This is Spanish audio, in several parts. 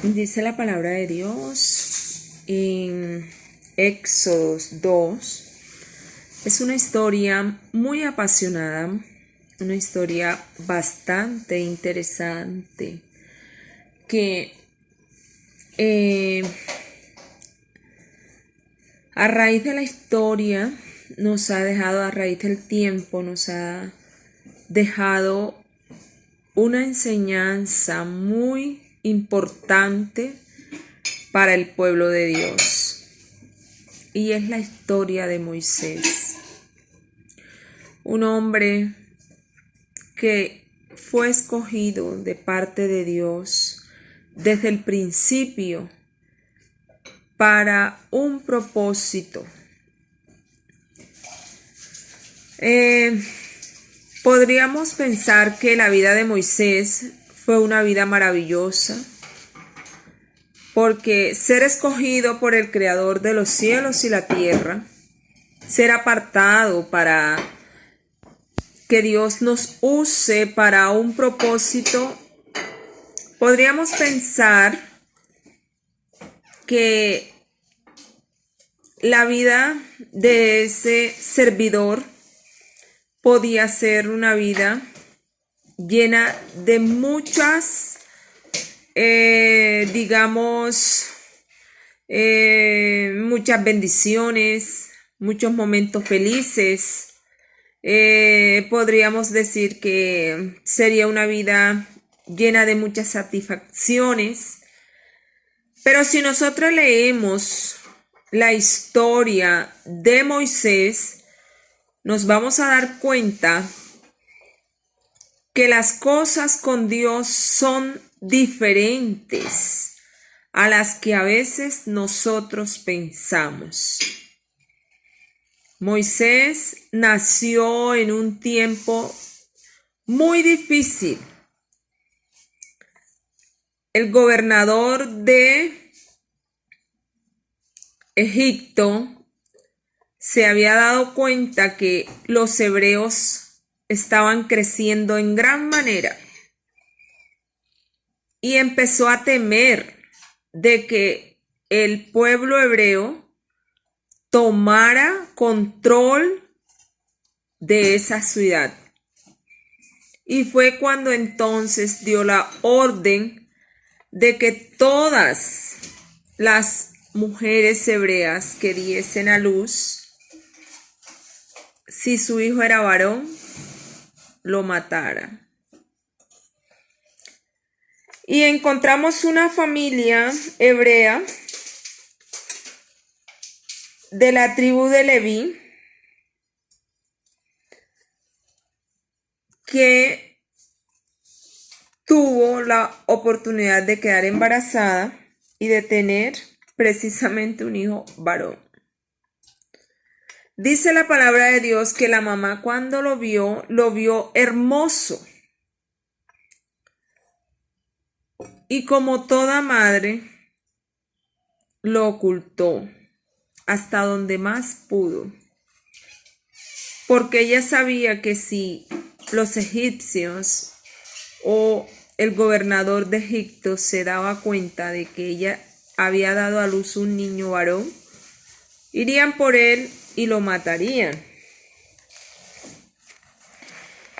Dice la palabra de Dios en Éxodos 2. Es una historia muy apasionada, una historia bastante interesante que a raíz de la historia nos ha dejado, a raíz del tiempo, nos ha dejado una enseñanza muy importante para el pueblo de Dios. Y es la historia de Moisés, un hombre que fue escogido de parte de Dios desde el principio para un propósito. Podríamos pensar que la vida de Moisés fue una vida maravillosa, porque ser escogido por el Creador de los cielos y la tierra, ser apartado para que Dios nos use para un propósito, podríamos pensar que la vida de ese servidor podía ser una vida llena de muchas, muchas bendiciones, muchos momentos felices. Podríamos decir que sería una vida llena de muchas satisfacciones. Pero si nosotros leemos la historia de Moisés, nos vamos a dar cuenta que las cosas con Dios son diferentes a las que a veces nosotros pensamos. Moisés nació en un tiempo muy difícil. El gobernador de Egipto se había dado cuenta que los hebreos estaban creciendo en gran manera y empezó a temer de que el pueblo hebreo tomara control de esa ciudad. Y fue cuando entonces dio la orden de que todas las mujeres hebreas que diesen a luz, si su hijo era varón, lo matara. Y encontramos una familia hebrea de la tribu de Leví que tuvo la oportunidad de quedar embarazada y de tener precisamente un hijo varón. Dice la palabra de Dios que la mamá cuando lo vio hermoso. Y como toda madre, lo ocultó hasta donde más pudo. Porque ella sabía que si los egipcios o el gobernador de Egipto se daba cuenta de que ella había dado a luz un niño varón, irían por él y lo matarían.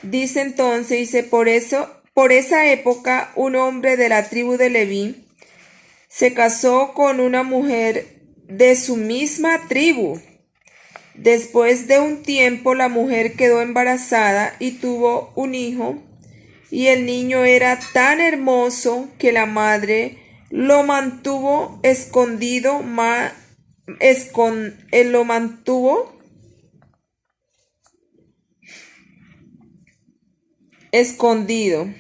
Dice entonces, por esa época un hombre de la tribu de Leví se casó con una mujer de su misma tribu. Después de un tiempo la mujer quedó embarazada y tuvo un hijo, y el niño era tan hermoso que la madre lo mantuvo escondido escondido.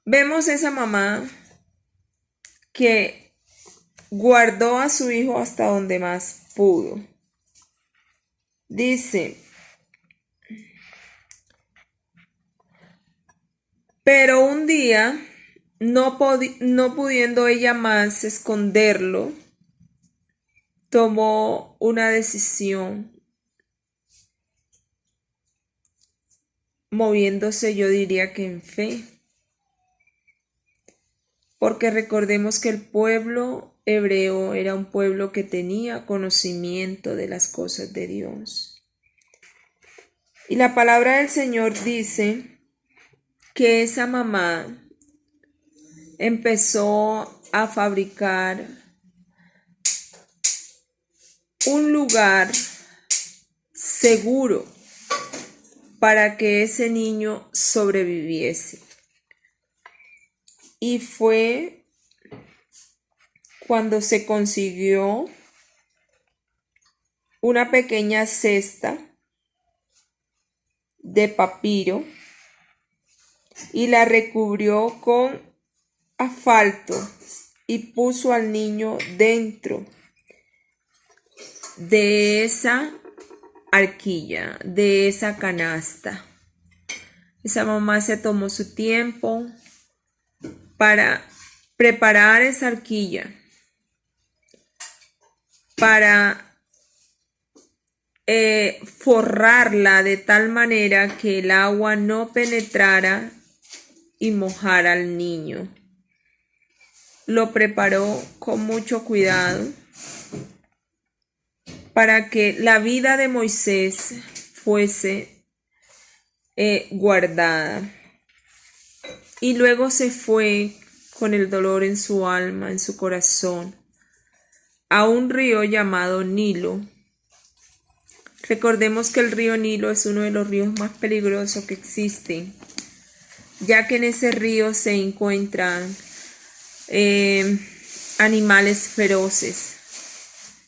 Vemos esa mamá que guardó a su hijo hasta donde más pudo. Dice, pero un día, no pudiendo ella más esconderlo, tomó una decisión moviéndose, yo diría que en fe. Porque recordemos que el pueblo hebreo era un pueblo que tenía conocimiento de las cosas de Dios. Y la palabra del Señor dice que esa mamá empezó a fabricar un lugar seguro para que ese niño sobreviviese. Y fue cuando se consiguió una pequeña cesta de papiro y la recubrió con asfalto y puso al niño dentro de esa arquilla, de esa canasta. Esa mamá se tomó su tiempo para preparar esa arquilla, para forrarla de tal manera que el agua no penetrara y mojara al niño. Lo preparó con mucho cuidado para que la vida de Moisés fuese guardada. Y luego se fue con el dolor en su alma, en su corazón, a un río llamado Nilo. Recordemos que el río Nilo es uno de los ríos más peligrosos que existen, ya que en ese río se encuentran animales feroces,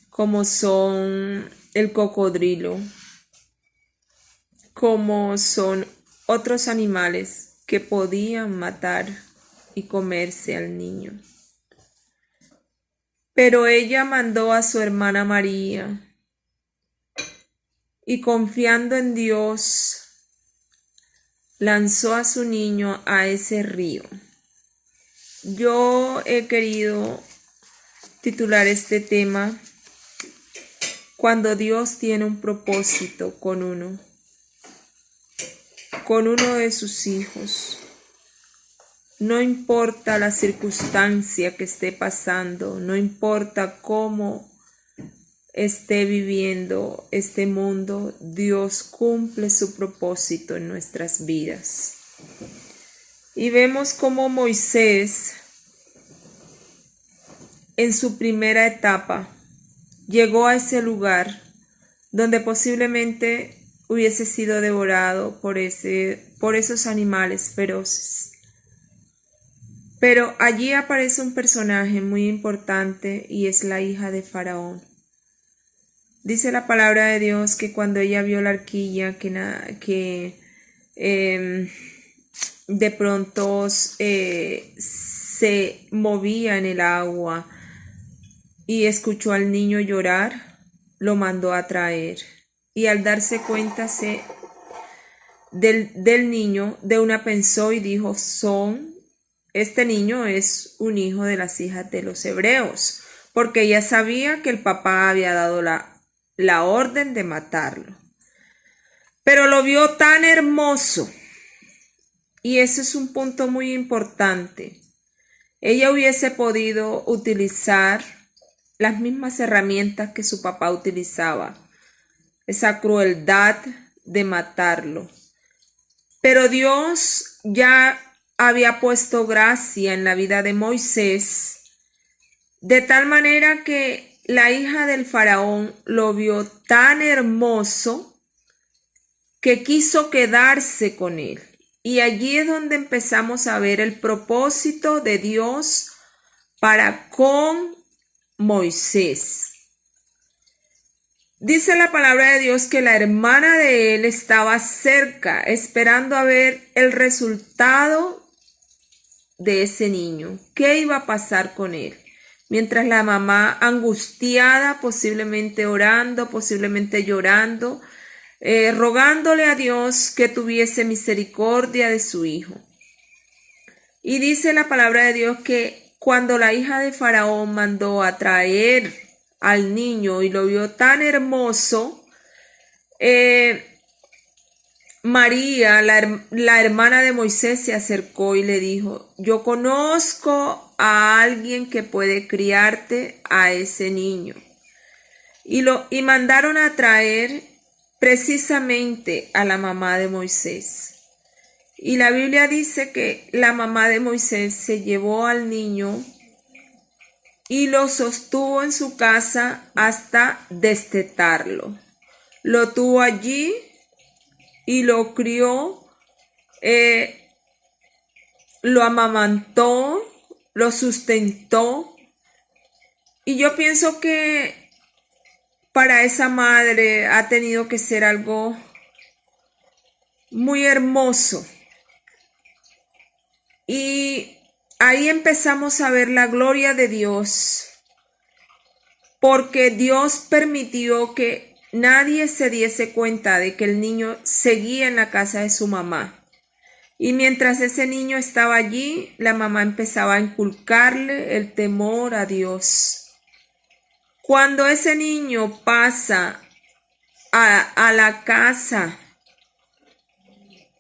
como son el cocodrilo, como son otros animales que podían matar y comerse al niño. Pero ella mandó a su hermana María y confiando en Dios, lanzó a su niño a ese río. Yo he querido titular este tema cuando Dios tiene un propósito con uno de sus hijos. No importa la circunstancia que esté pasando, no importa cómo esté viviendo este mundo, Dios cumple su propósito en nuestras vidas. Y vemos cómo Moisés, en su primera etapa, llegó a ese lugar donde posiblemente hubiese sido devorado por esos animales feroces. Pero allí aparece un personaje muy importante y es la hija de Faraón. Dice la palabra de Dios que cuando ella vio la arquilla que de pronto se movía en el agua y escuchó al niño llorar, lo mandó a traer. Y al darse cuenta del niño, de una pensó y dijo, este niño es un hijo de las hijas de los hebreos, porque ella sabía que el papá había dado la orden de matarlo. Pero lo vio tan hermoso, y ese es un punto muy importante. Ella hubiese podido utilizar las mismas herramientas que su papá utilizaba, esa crueldad de matarlo. Pero Dios ya había puesto gracia en la vida de Moisés, de tal manera que la hija del faraón lo vio tan hermoso que quiso quedarse con él. Y allí es donde empezamos a ver el propósito de Dios para con Moisés. Dice la palabra de Dios que la hermana de él estaba cerca, esperando a ver el resultado de ese niño. ¿Qué iba a pasar con él? Mientras la mamá angustiada, posiblemente orando, posiblemente llorando, rogándole a Dios que tuviese misericordia de su hijo. Y dice la palabra de Dios que cuando la hija de Faraón mandó a traer al niño y lo vio tan hermoso, María, la hermana de Moisés, se acercó y le dijo: yo conozco a alguien que puede criarte a ese niño. Y mandaron a traer precisamente a la mamá de Moisés. Y la Biblia dice que la mamá de Moisés se llevó al niño y lo sostuvo en su casa hasta destetarlo. Lo tuvo allí y lo crió, lo amamantó, lo sustentó. Y yo pienso que para esa madre ha tenido que ser algo muy hermoso. Y ahí empezamos a ver la gloria de Dios, porque Dios permitió que nadie se diese cuenta de que el niño seguía en la casa de su mamá. Y mientras ese niño estaba allí, la mamá empezaba a inculcarle el temor a Dios. Cuando ese niño pasa a la casa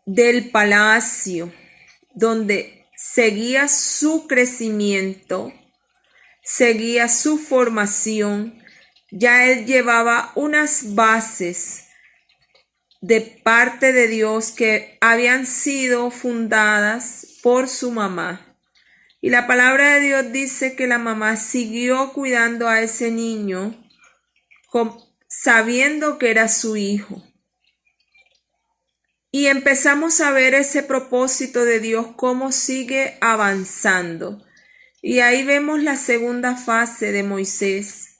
del palacio, donde seguía su crecimiento, seguía su formación, ya él llevaba unas bases de parte de Dios que habían sido fundadas por su mamá. Y la palabra de Dios dice que la mamá siguió cuidando a ese niño sabiendo que era su hijo. Y empezamos a ver ese propósito de Dios, cómo sigue avanzando. Y ahí vemos la segunda fase de Moisés,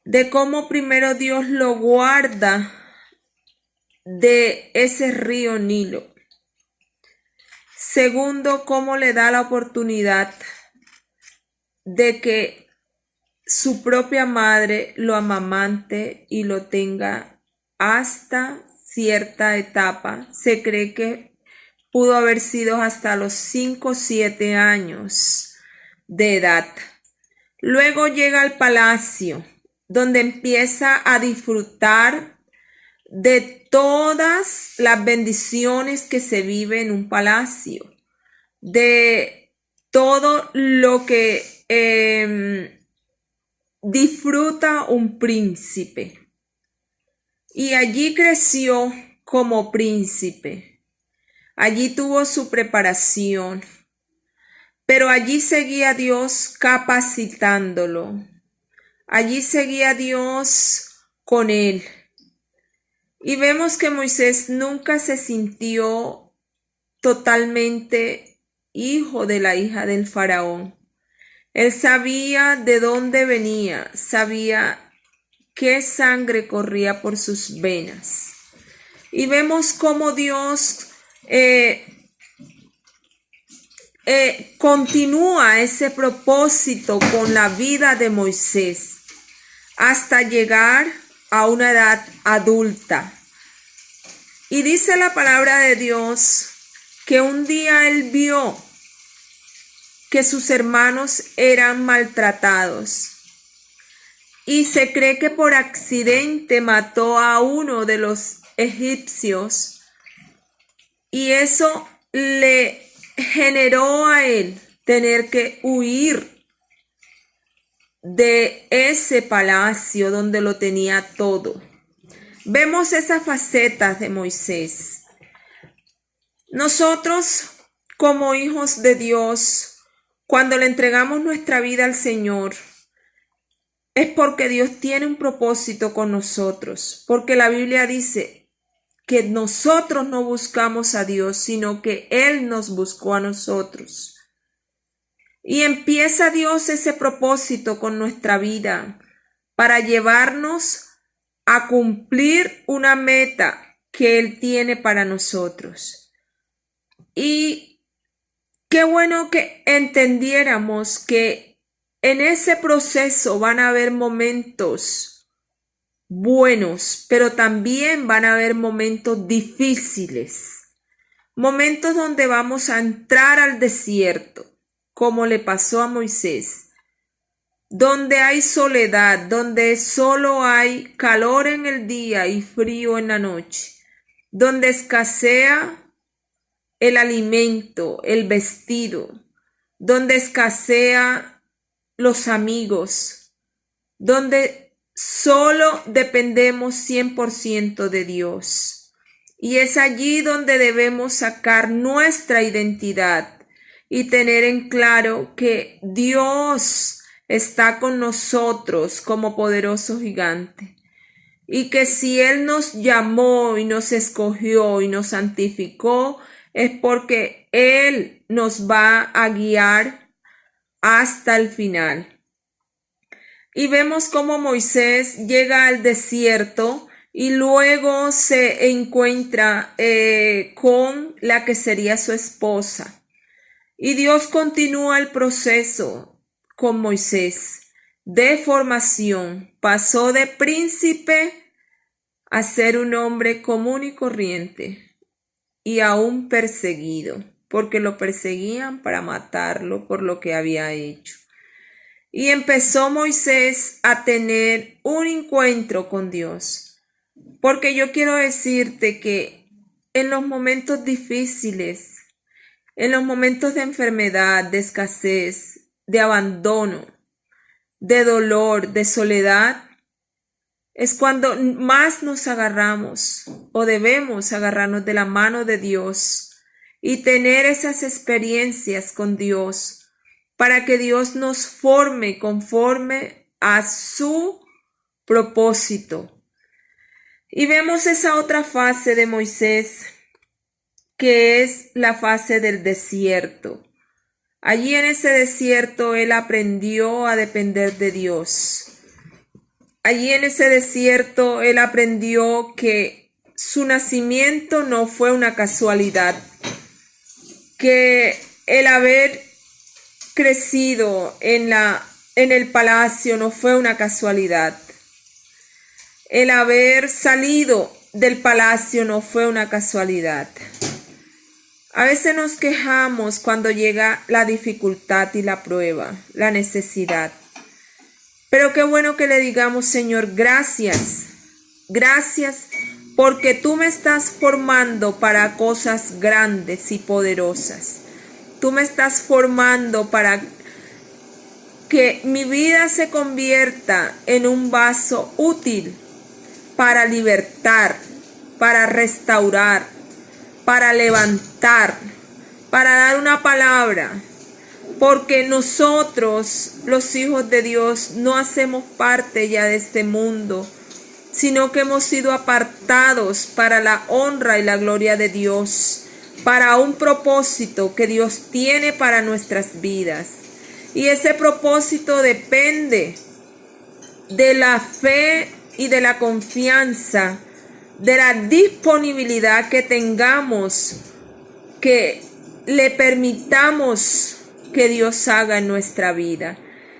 de cómo primero Dios lo guarda de ese río Nilo. Segundo, cómo le da la oportunidad de que su propia madre lo amamante y lo tenga hasta cierta etapa. Se cree que pudo haber sido hasta los 5 o 7 años de edad. Luego llega al palacio, donde empieza a disfrutar de todas las bendiciones que se vive en un palacio, de todo lo que disfruta un príncipe. Y allí creció como príncipe. Allí tuvo su preparación, pero allí seguía Dios capacitándolo. Allí seguía Dios con él. Y vemos que Moisés nunca se sintió totalmente hijo de la hija del faraón. Él sabía de dónde venía, sabía qué sangre corría por sus venas. Y vemos cómo Dios continúa ese propósito con la vida de Moisés hasta llegar a una edad adulta. Y dice la palabra de Dios que un día él vio que sus hermanos eran maltratados y se cree que por accidente mató a uno de los egipcios, y eso le generó a él tener que huir de ese palacio donde lo tenía todo. Vemos esas facetas de Moisés. Nosotros, como hijos de Dios, cuando le entregamos nuestra vida al Señor, es porque Dios tiene un propósito con nosotros, porque la Biblia dice que nosotros no buscamos a Dios, sino que Él nos buscó a nosotros. Y empieza Dios ese propósito con nuestra vida para llevarnos a cumplir una meta que Él tiene para nosotros. Y qué bueno que entendiéramos que en ese proceso van a haber momentos buenos, pero también van a haber momentos difíciles, momentos donde vamos a entrar al desierto, como le pasó a Moisés, donde hay soledad, donde solo hay calor en el día y frío en la noche, donde escasea el alimento, el vestido, donde escasea los amigos, donde solo dependemos 100% de Dios. Y es allí donde debemos sacar nuestra identidad y tener en claro que Dios está con nosotros como poderoso gigante. Y que si Él nos llamó y nos escogió y nos santificó, es porque Él nos va a guiar hasta el final. Y vemos cómo Moisés llega al desierto y luego se encuentra con la que sería su esposa. Y Dios continúa el proceso con Moisés de formación. Pasó de príncipe a ser un hombre común y corriente. Y aún perseguido, porque lo perseguían para matarlo por lo que había hecho. Y empezó Moisés a tener un encuentro con Dios, porque yo quiero decirte que en los momentos difíciles, en los momentos de enfermedad, de escasez, de abandono, de dolor, de soledad, es cuando más nos agarramos o debemos agarrarnos de la mano de Dios y tener esas experiencias con Dios para que Dios nos forme conforme a su propósito. Y vemos esa otra fase de Moisés, que es la fase del desierto. Allí en ese desierto él aprendió a depender de Dios. Allí en ese desierto él aprendió que su nacimiento no fue una casualidad, que el haber crecido en el palacio no fue una casualidad, el haber salido del palacio no fue una casualidad. A veces nos quejamos cuando llega la dificultad y la prueba, la necesidad. Pero qué bueno que le digamos, Señor, gracias, gracias porque tú me estás formando para cosas grandes y poderosas. Tú me estás formando para que mi vida se convierta en un vaso útil para libertar, para restaurar, para levantar, para dar una palabra. Porque nosotros, los hijos de Dios, no hacemos parte ya de este mundo, sino que hemos sido apartados para la honra y la gloria de Dios, para un propósito que Dios tiene para nuestras vidas. Y ese propósito depende de la fe y de la confianza, de la disponibilidad que tengamos, que le permitamos que Dios haga en nuestra vida.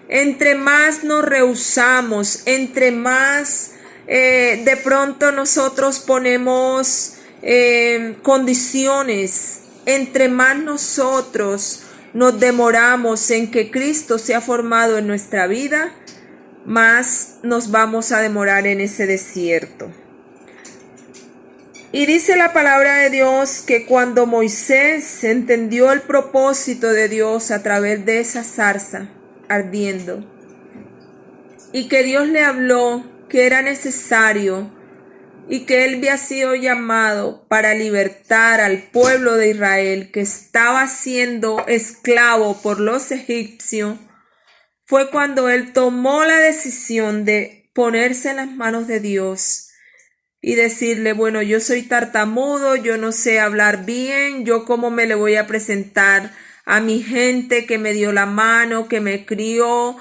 Entre más nos rehusamos, entre más de pronto nosotros ponemos condiciones, entre más nosotros nos demoramos en que Cristo sea formado en nuestra vida, más nos vamos a demorar en ese desierto. Y dice la palabra de Dios que cuando Moisés entendió el propósito de Dios a través de esa zarza ardiendo, y que Dios le habló que era necesario y que él había sido llamado para libertar al pueblo de Israel que estaba siendo esclavo por los egipcios, fue cuando él tomó la decisión de ponerse en las manos de Dios y decirle, bueno, yo soy tartamudo, yo no sé hablar bien, yo cómo me le voy a presentar a mi gente que me dio la mano, que me crió.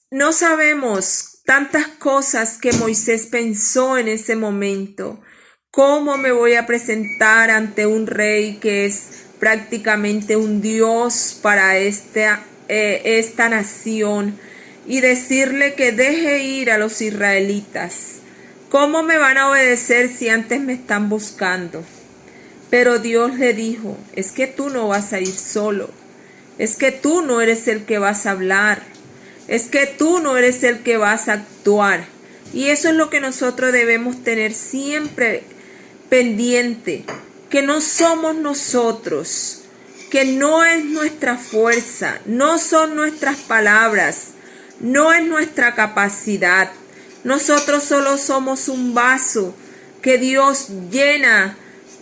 No sabemos tantas cosas que Moisés pensó en ese momento. ¿Cómo me voy a presentar ante un rey que es prácticamente un dios para esta nación y decirle que deje ir a los israelitas? ¿Cómo me van a obedecer si antes me están buscando? Pero Dios le dijo, es que tú no vas a ir solo, es que tú no eres el que vas a hablar, es que tú no eres el que vas a actuar. Y eso es lo que nosotros debemos tener siempre pendiente, que no somos nosotros, que no es nuestra fuerza, no son nuestras palabras, no es nuestra capacidad. Nosotros solo somos un vaso que Dios llena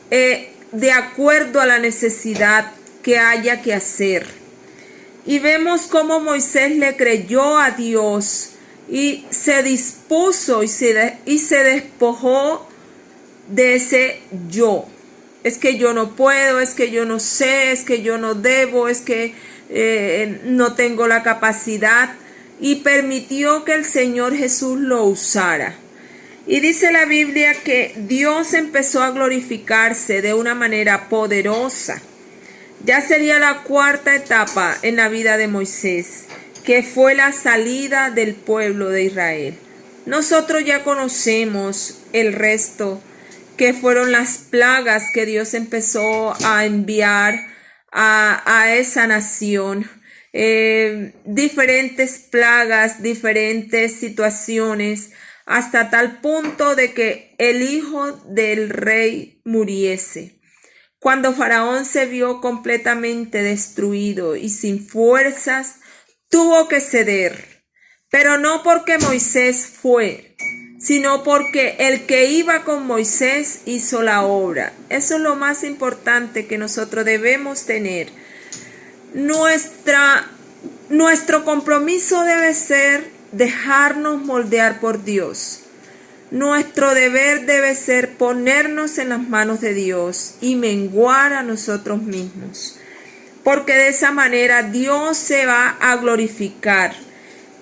de acuerdo a la necesidad que haya que hacer. Y vemos cómo Moisés le creyó a Dios y se dispuso y se despojó de ese yo. Es que yo no puedo, es que yo no sé, es que yo no debo, es que no tengo la capacidad, y permitió que el Señor Jesús lo usara. Y dice la Biblia que Dios empezó a glorificarse de una manera poderosa. Ya sería la cuarta etapa en la vida de Moisés, que fue la salida del pueblo de Israel. Nosotros ya conocemos el resto, que fueron las plagas que Dios empezó a enviar a esa nación. Diferentes plagas, diferentes situaciones, hasta tal punto de que el hijo del rey muriese. Cuando Faraón se vio completamente destruido y sin fuerzas, tuvo que ceder, pero no porque Moisés fue, sino porque el que iba con Moisés hizo la obra. Eso es lo más importante que nosotros debemos tener. Nuestro compromiso debe ser dejarnos moldear por Dios. Nuestro deber debe ser ponernos en las manos de Dios y menguar a nosotros mismos, porque de esa manera Dios se va a glorificar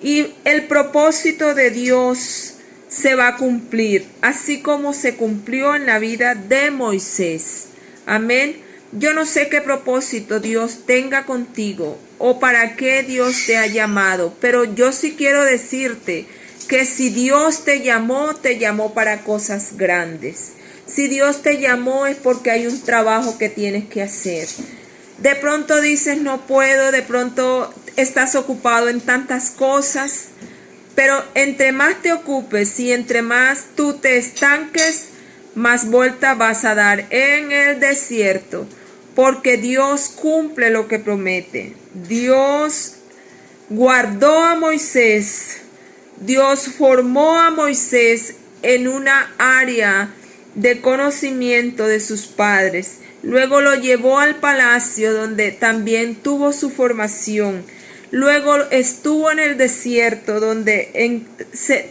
y el propósito de Dios se va a cumplir, así como se cumplió en la vida de Moisés. Amén. Yo no sé qué propósito Dios tenga contigo o para qué Dios te ha llamado, pero yo sí quiero decirte que si Dios te llamó para cosas grandes. Si Dios te llamó es porque hay un trabajo que tienes que hacer. De pronto dices no puedo, de pronto estás ocupado en tantas cosas, pero entre más te ocupes y entre más tú te estanques, más vuelta vas a dar en el desierto, porque Dios cumple lo que promete. Dios guardó a Moisés, Dios formó a Moisés en una área de conocimiento de sus padres. Luego lo llevó al palacio donde también tuvo su formación. Luego estuvo en el desierto donde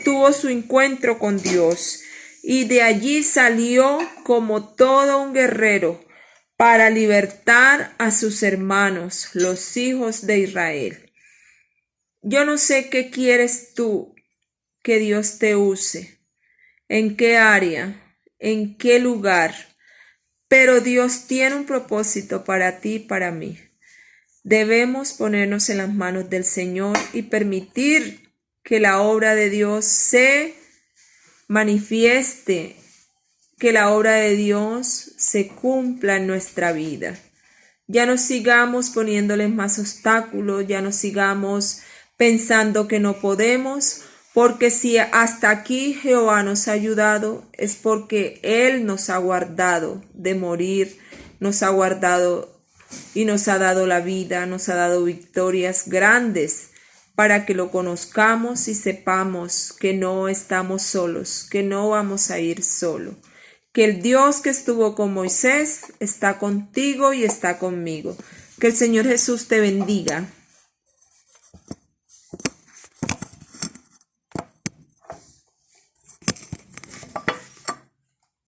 tuvo su encuentro con Dios. Y de allí salió como todo un guerrero para libertar a sus hermanos, los hijos de Israel. Yo no sé qué quieres tú que Dios te use, en qué área, en qué lugar, pero Dios tiene un propósito para ti y para mí. Debemos ponernos en las manos del Señor y permitir que la obra de Dios se manifieste, que la obra de Dios se cumpla en nuestra vida. Ya no sigamos poniéndoles más obstáculos, ya no sigamos pensando que no podemos, porque si hasta aquí Jehová nos ha ayudado, es porque Él nos ha guardado de morir, nos ha guardado y nos ha dado la vida, nos ha dado victorias grandes para que lo conozcamos y sepamos que no estamos solos, que no vamos a ir solo, que el Dios que estuvo con Moisés está contigo y está conmigo. Que el Señor Jesús te bendiga.